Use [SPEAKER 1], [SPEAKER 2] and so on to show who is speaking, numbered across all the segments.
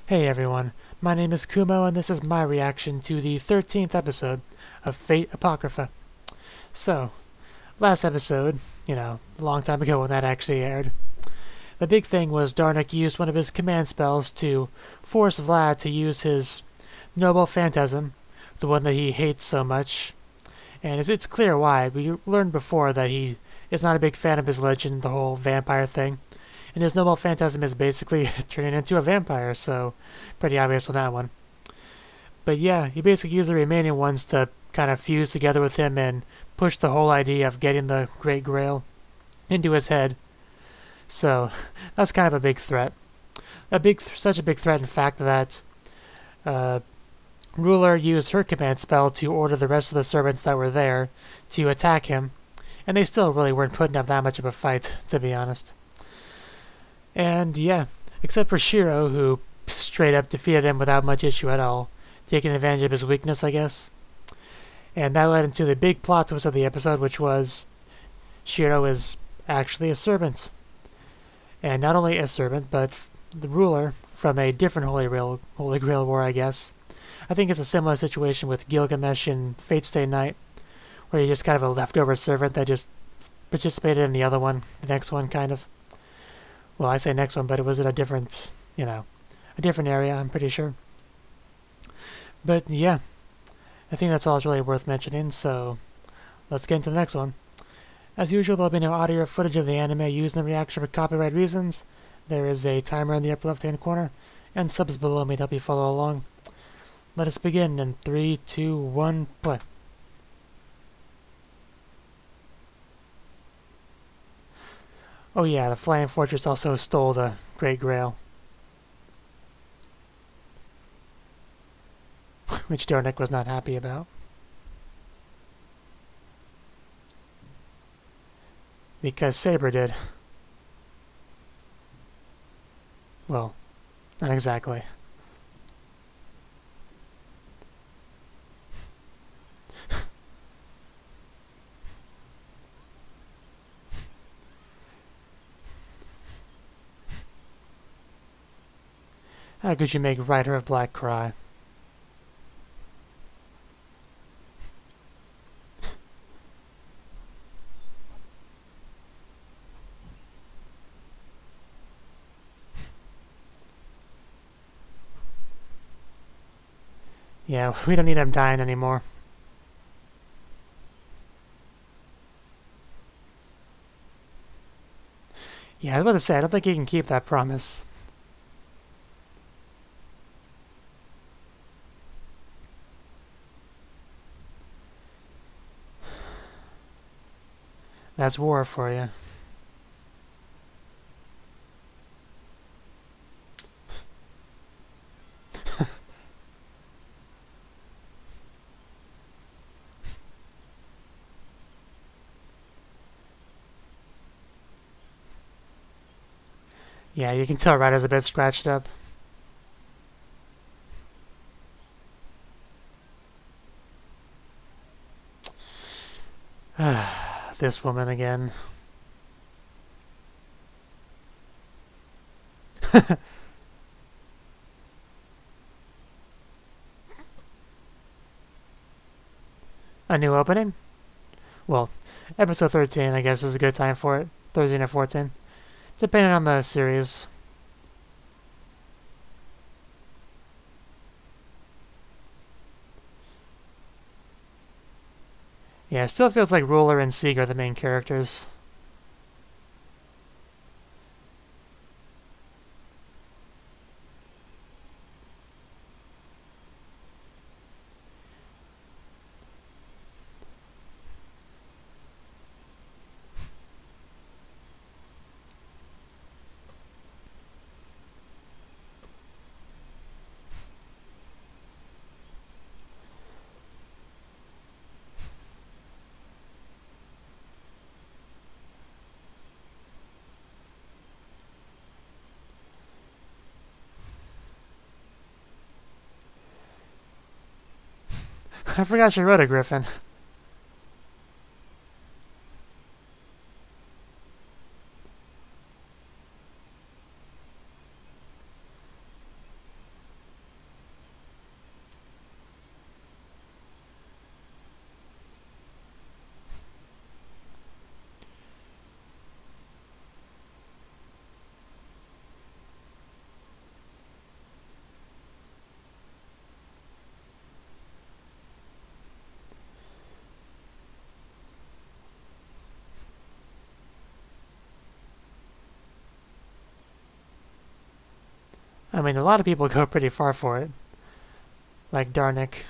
[SPEAKER 1] Hey everyone, my name is Kumo and this is my reaction to the 13th episode of Fate Apocrypha. So, last episode, a long time ago when that actually aired, the big thing was Darnik used one of his command spells to force Vlad to use his noble phantasm, the one that he hates so much. And it's clear why. We learned before that he is not a big fan of his legend, the whole vampire thing. And his noble phantasm is basically turning into a vampire, so pretty obvious on that one. But yeah, he basically used the remaining ones to kind of fuse together with him and push the whole idea of getting the Great Grail into his head. So that's kind of a big threat. Such a big threat, in fact, that Ruler used her command spell to order the rest of the servants that were there to attack him, and they still really weren't putting up that much of a fight, to be honest. And yeah, except for Shiro, who straight up defeated him without much issue at all, taking advantage of his weakness, I guess. And that led into the big plot twist of the episode, which was Shiro is actually a servant. And not only a servant, but the ruler from a different Holy Grail war, I guess. I think it's a similar situation with Gilgamesh in Fate Stay Night, where you're just kind of a leftover servant that just participated in the other one, the next one, kind of. Well, I say next one, but it was in a different, a different area, I'm pretty sure. But yeah, I think that's all that's really worth mentioning, so let's get into the next one. As usual, there'll be no audio or footage of the anime used in the reaction for copyright reasons. There is a timer in the upper left-hand corner, and subs below me to help you follow along. Let us begin in 3, 2, 1, play. Oh yeah, the Flying Fortress also stole the Great Grail. Which Darnik was not happy about. Because Saber did. Well, not exactly. How could you make Rider of Black cry? Yeah, we don't need him dying anymore. Yeah, I was about to say, I don't think he can keep that promise. That's war for you. Yeah, you can tell Ryder's a bit scratched up. This woman again. A new opening? Well, episode 13, I guess, is a good time for it. 13 or 14. Depending on the series. Yeah, it still feels like Ruler and Sieg are the main characters. I forgot she wrote a griffin. I mean, a lot of people go pretty far for it. Like Darnik.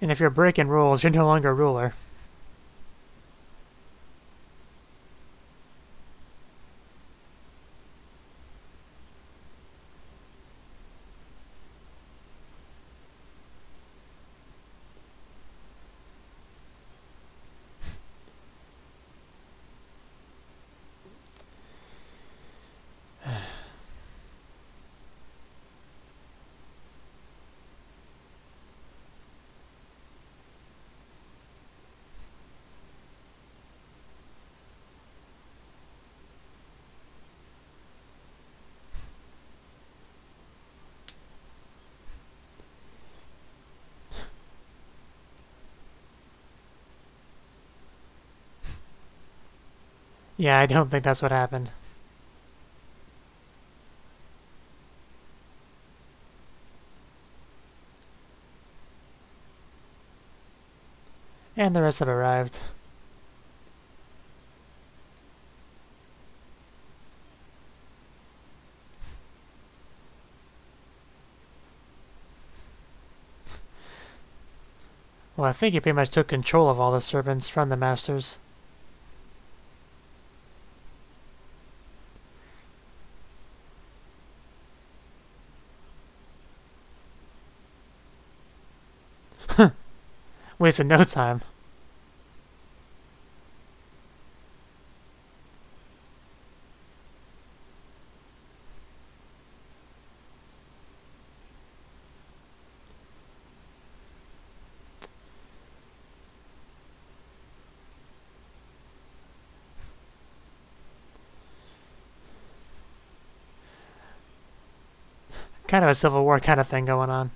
[SPEAKER 1] And if you're breaking rules, you're no longer ruler. Yeah, I don't think that's what happened. And the rest have arrived. Well, I think he pretty much took control of all the servants from the masters. Wasted no time. Kind of a civil war kind of thing going on.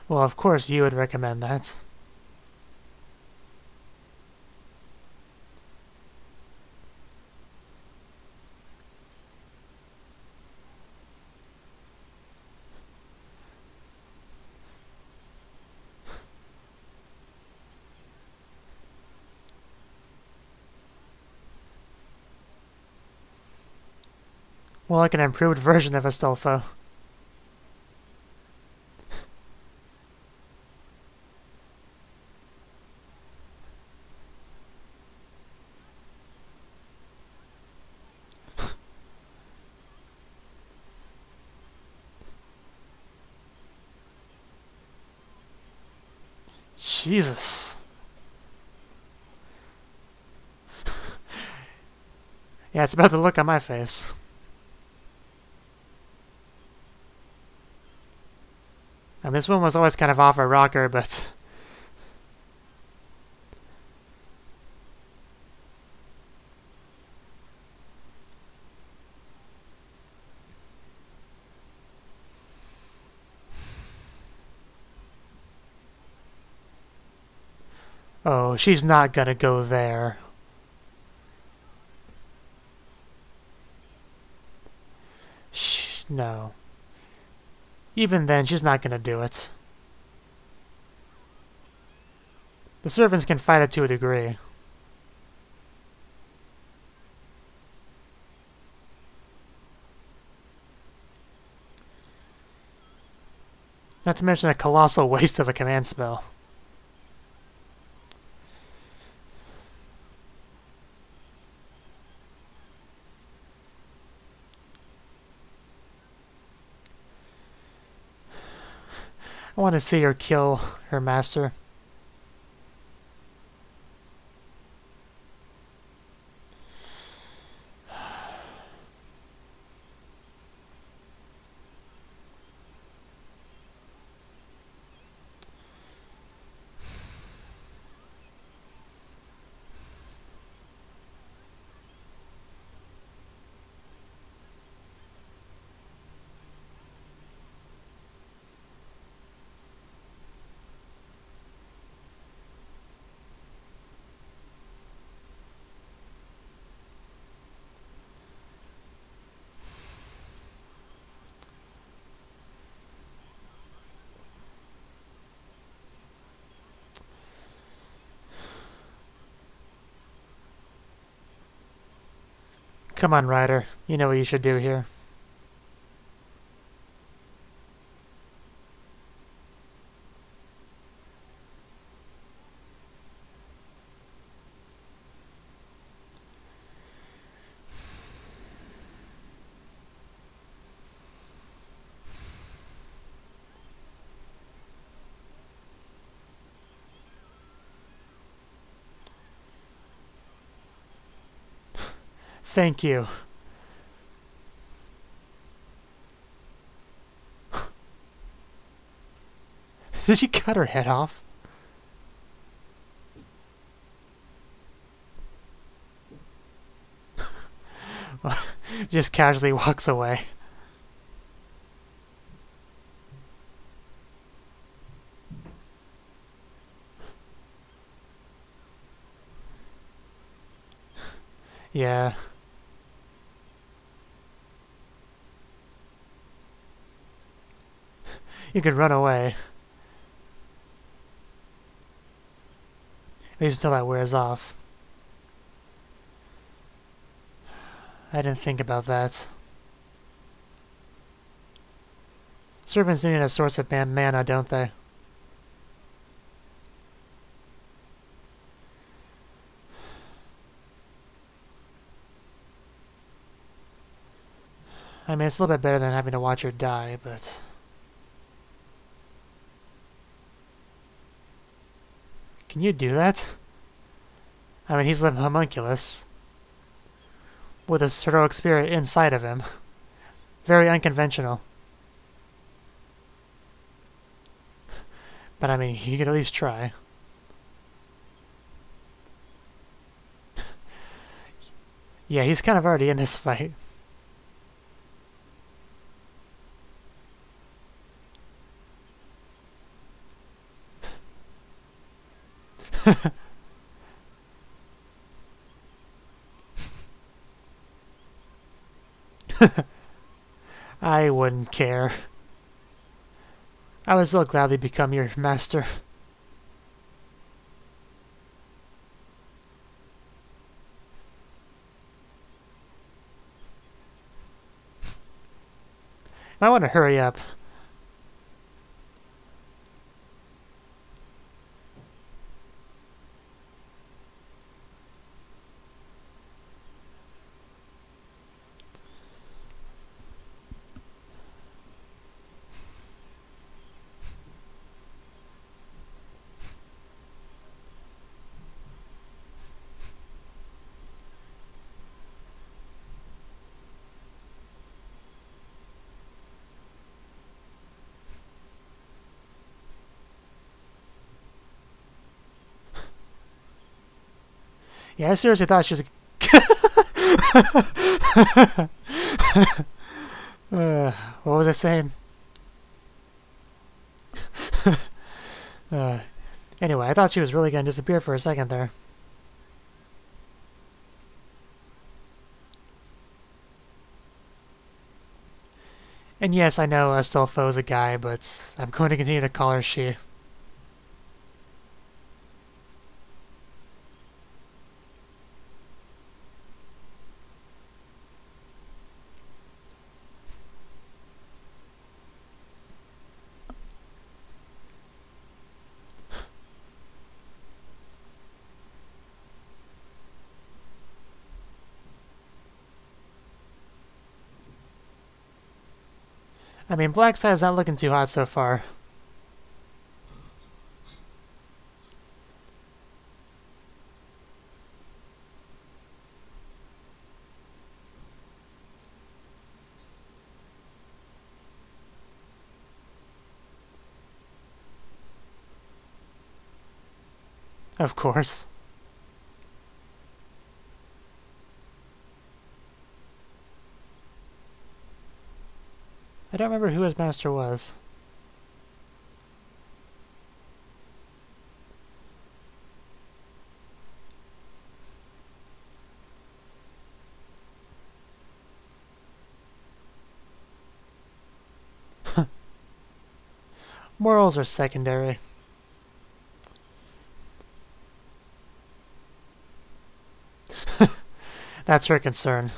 [SPEAKER 1] Well, of course you would recommend that. Well, like an improved version of Astolfo. Jesus. Yeah, it's about the look on my face. I mean, this one was always kind of off a rocker, but... Oh, she's not gonna go there. Shh, no. Even then, she's not going to do it. The servants can fight it to a degree. Not to mention a colossal waste of a command spell. I want to see her kill her master. Come on, Ryder. You know what you should do here. Thank you. Did she cut her head off? Just casually walks away. Yeah. You could run away. At least until that wears off. I didn't think about that. Servants need a source of mana, don't they? I mean, it's a little bit better than having to watch her die, but... Can you do that? I mean, he's a homunculus with a heroic spirit inside of him. Very unconventional. But I mean, you could at least try. Yeah, he's kind of already in this fight. I wouldn't care. I would so gladly become your master. I want to hurry up. Yeah, I seriously thought she was what was I saying? Anyway, I thought she was really going to disappear for a second there. And yes, I know Astolfo is a guy, but I'm going to continue to call her she. I mean, Black Side's not looking too hot so far. Of course. I don't remember who his master was. Morals are secondary. That's her concern.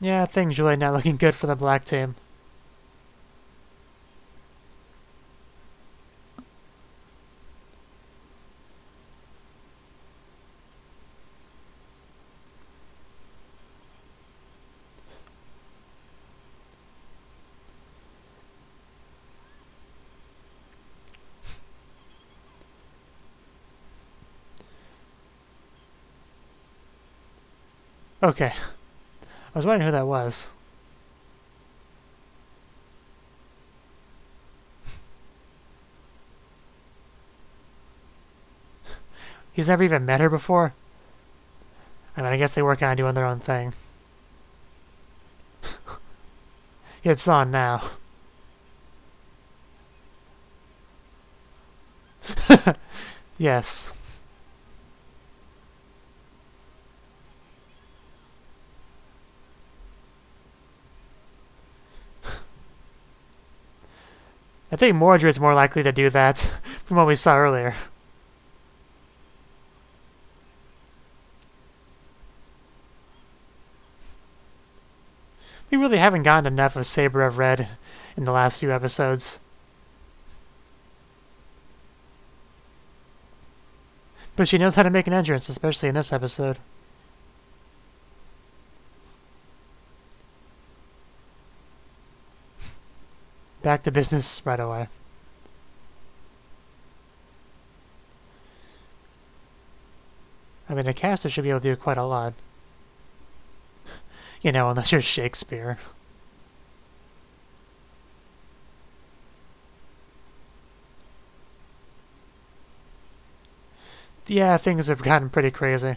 [SPEAKER 1] Yeah, things really not looking good for the black team. Okay. I was wondering who that was. He's never even met her before? I mean, I guess they were kind of doing their own thing. It's on now. Yes. I think Mordred's more likely to do that from what we saw earlier. We really haven't gotten enough of Saber of Red in the last few episodes. But she knows how to make an entrance, especially in this episode. Back to business right away. I mean, a caster should be able to do quite a lot. You know, unless you're Shakespeare. Yeah, things have gotten pretty crazy.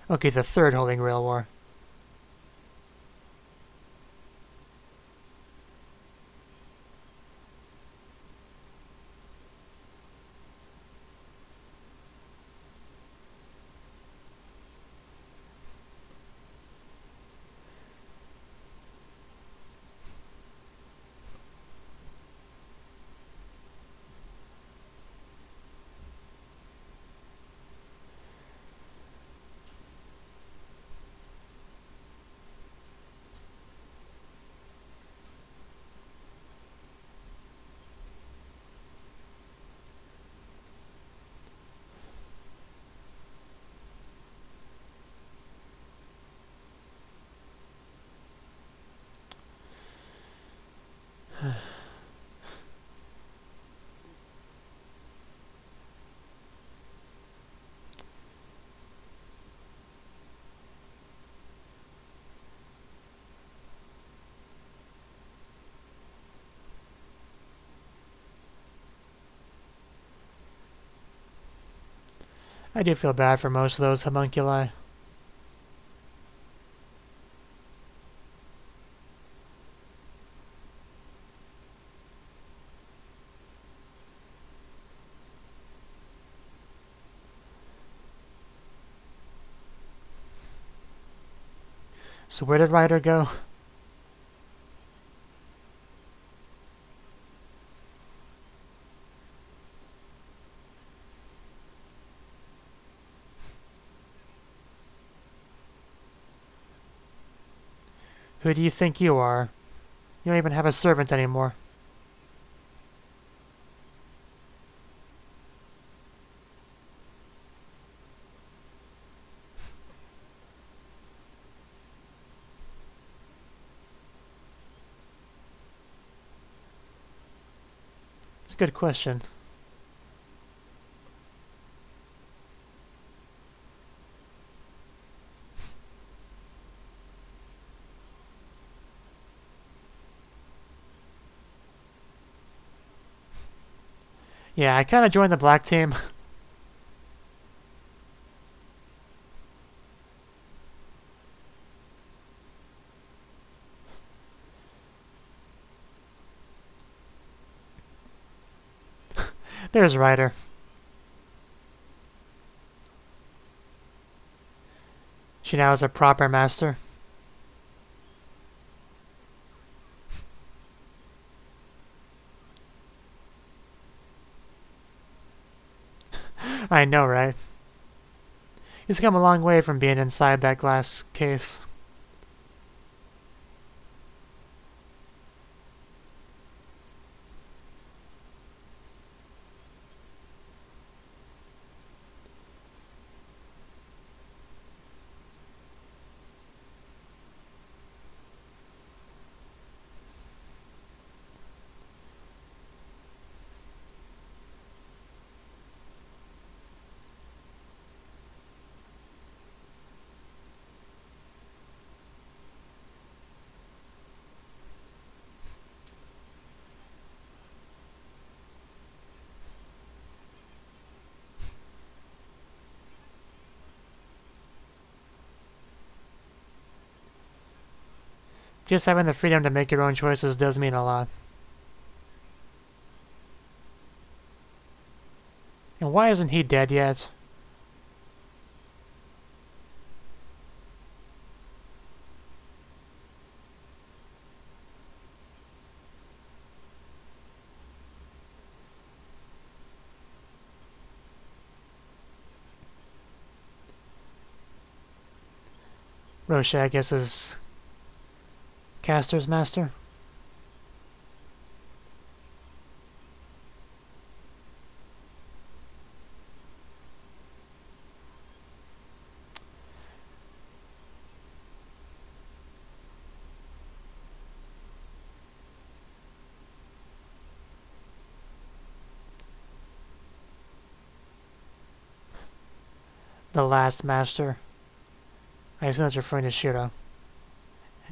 [SPEAKER 1] Okay, the third Holy Grail War. I do feel bad for most of those homunculi. So where did Ryder go? Who do you think you are? You don't even have a servant anymore. It's a good question. Yeah, I kind of joined the black team. There's Ryder. She now is a proper master. I know, right? He's come a long way from being inside that glass case. Just having the freedom to make your own choices does mean a lot. And why isn't he dead yet? Roche, I guess, is Caster's master. The last master. I assume that's referring to Shiro.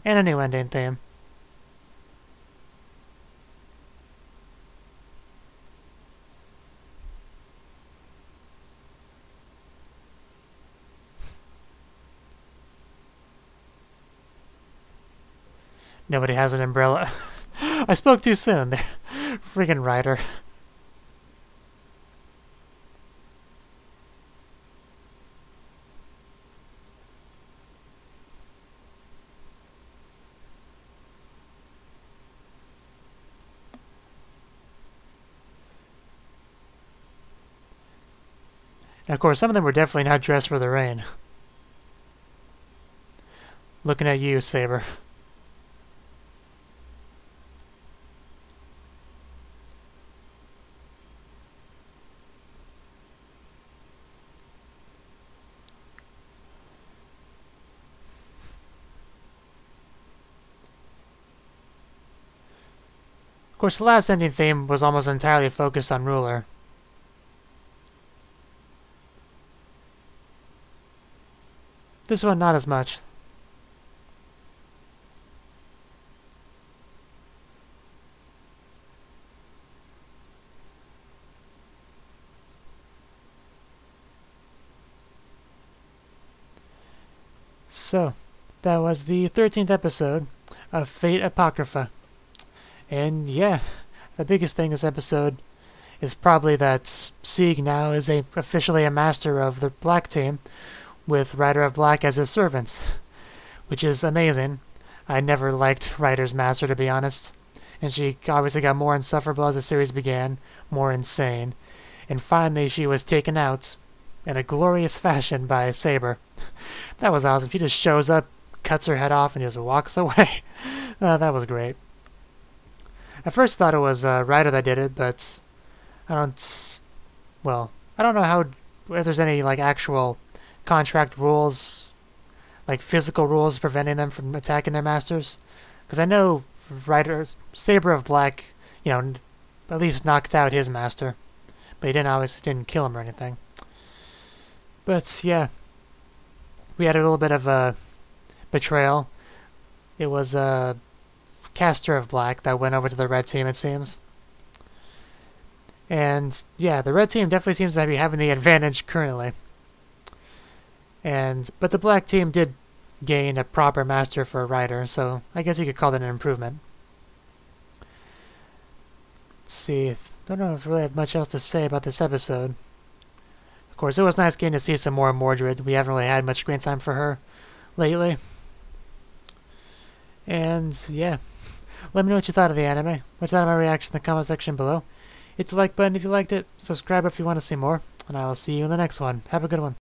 [SPEAKER 1] And a new ending theme. Nobody has an umbrella. I spoke too soon. Friggin' Ryder. And of course, some of them were definitely not dressed for the rain. Looking at you, Saber. Of course, the last ending theme was almost entirely focused on Ruler. This one, not as much. So, that was the 13th episode of Fate Apocrypha. And yeah, the biggest thing this episode is probably that Sieg now is officially a master of the Black team, with Rider of Black as his servants, which is amazing. I never liked Rider's master, to be honest, and she obviously got more insufferable as the series began, more insane, and finally she was taken out in a glorious fashion by Saber. That was awesome. She just shows up, cuts her head off, and just walks away. That was great. I first thought it was Rider that did it, but I don't know how, if there's any like actual contract rules, like physical rules preventing them from attacking their masters. Because I know Saber of Black, at least knocked out his master, but he didn't kill him or anything. But yeah, we had a little bit of a betrayal. It was a caster of Black that went over to the red team, it seems. And yeah, the red team definitely seems to be having the advantage currently. But the Black team did gain a proper master for a Rider, so I guess you could call that an improvement. Let's see, I don't know if I really have much else to say about this episode. Of course, it was nice getting to see some more Mordred. We haven't really had much screen time for her lately. And yeah, let me know what you thought of the anime. What's out of my reaction in the comment section below. Hit the like button if you liked it, subscribe if you want to see more, and I will see you in the next one. Have a good one.